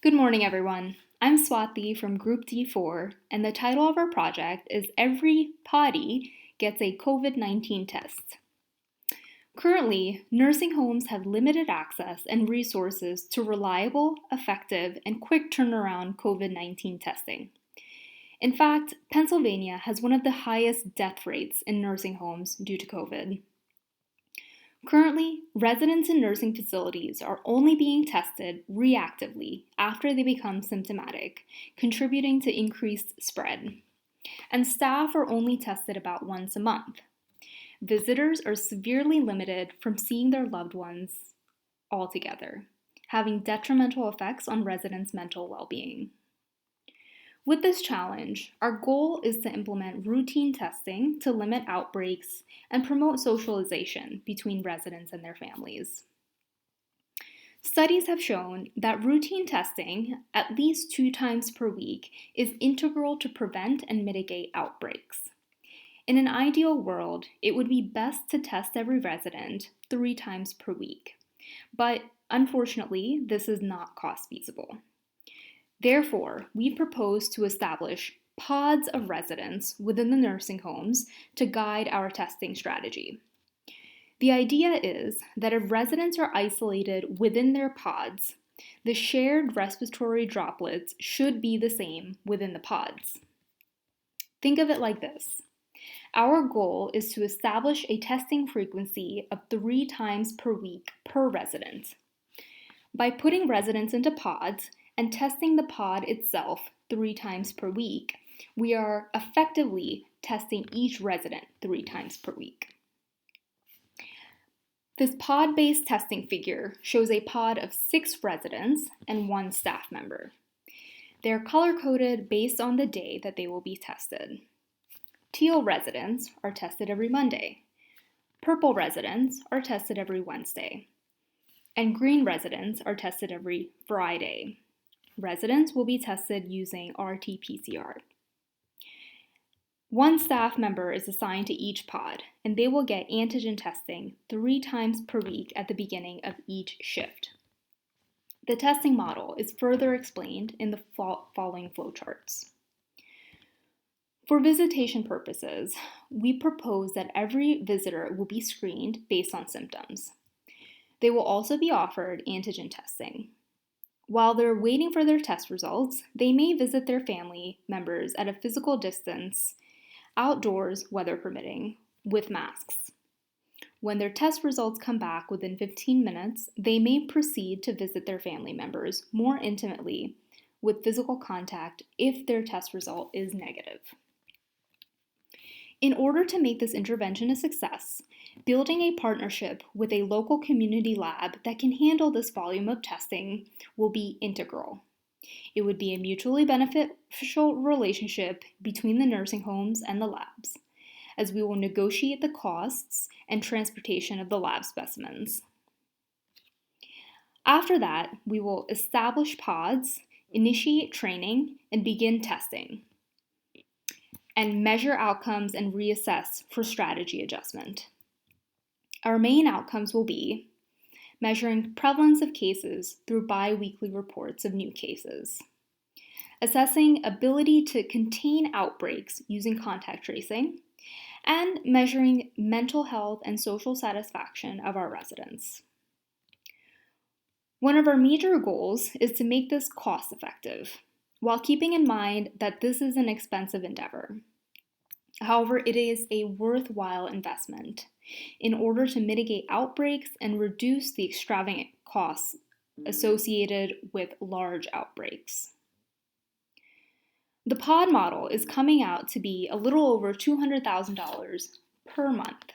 Good morning, everyone. I'm Swati from Group D4, and the title of our project is Every Potty Gets a COVID-19 Test. Currently, nursing homes have limited access and resources to reliable, effective, and quick turnaround COVID-19 testing. In fact, Pennsylvania has one of the highest death rates in nursing homes due to COVID. Currently, residents in nursing facilities are only being tested reactively after they become symptomatic, contributing to increased spread. And staff are only tested about once a month. Visitors are severely limited from seeing their loved ones altogether, having detrimental effects on residents' mental well-being. With this challenge, our goal is to implement routine testing to limit outbreaks and promote socialization between residents and their families. Studies have shown that routine testing, at least 2 times per week, is integral to prevent and mitigate outbreaks. In an ideal world, it would be best to test every resident 3 times per week, but unfortunately, this is not cost feasible. Therefore, we propose to establish pods of residents within the nursing homes to guide our testing strategy. The idea is that if residents are isolated within their pods, the shared respiratory droplets should be the same within the pods. Think of it like this. Our goal is to establish a testing frequency of 3 times per week per resident. By putting residents into pods and testing the pod itself 3 times per week, we are effectively testing each resident 3 times per week. This pod-based testing figure shows a pod of 6 residents and 1 staff member. They are color-coded based on the day that they will be tested. Teal residents are tested every Monday. Purple residents are tested every Wednesday. And green residents are tested every Friday. Residents will be tested using RT-PCR. 1 staff member is assigned to each pod, and they will get antigen testing 3 times per week at the beginning of each shift. The testing model is further explained in the following flowcharts. For visitation purposes, we propose that every visitor will be screened based on symptoms. They will also be offered antigen testing. While they're waiting for their test results, they may visit their family members at a physical distance, outdoors, weather permitting, with masks. When their test results come back within 15 minutes, they may proceed to visit their family members more intimately with physical contact if their test result is negative. In order to make this intervention a success, building a partnership with a local community lab that can handle this volume of testing will be integral. It would be a mutually beneficial relationship between the nursing homes and the labs, as we will negotiate the costs and transportation of the lab specimens. After that, we will establish pods, initiate training, and begin testing, and measure outcomes and reassess for strategy adjustment. Our main outcomes will be measuring prevalence of cases through bi-weekly reports of new cases, assessing ability to contain outbreaks using contact tracing, and measuring mental health and social satisfaction of our residents. One of our major goals is to make this cost-effective, while keeping in mind that this is an expensive endeavor. However, it is a worthwhile investment in order to mitigate outbreaks and reduce the extravagant costs associated with large outbreaks. The pod model is coming out to be a little over $200,000 per month,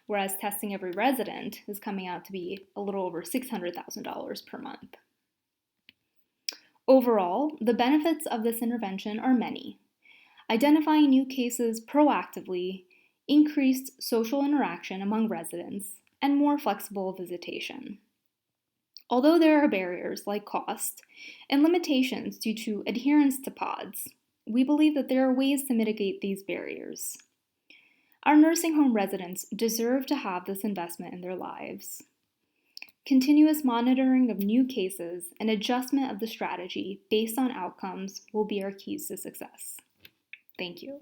whereas testing every resident is coming out to be a little over $600,000 per month. Overall, the benefits of this intervention are many. Identifying new cases proactively, increased social interaction among residents, and more flexible visitation. Although there are barriers like cost and limitations due to adherence to pods, we believe that there are ways to mitigate these barriers. Our nursing home residents deserve to have this investment in their lives. Continuous monitoring of new cases and adjustment of the strategy based on outcomes will be our keys to success. Thank you.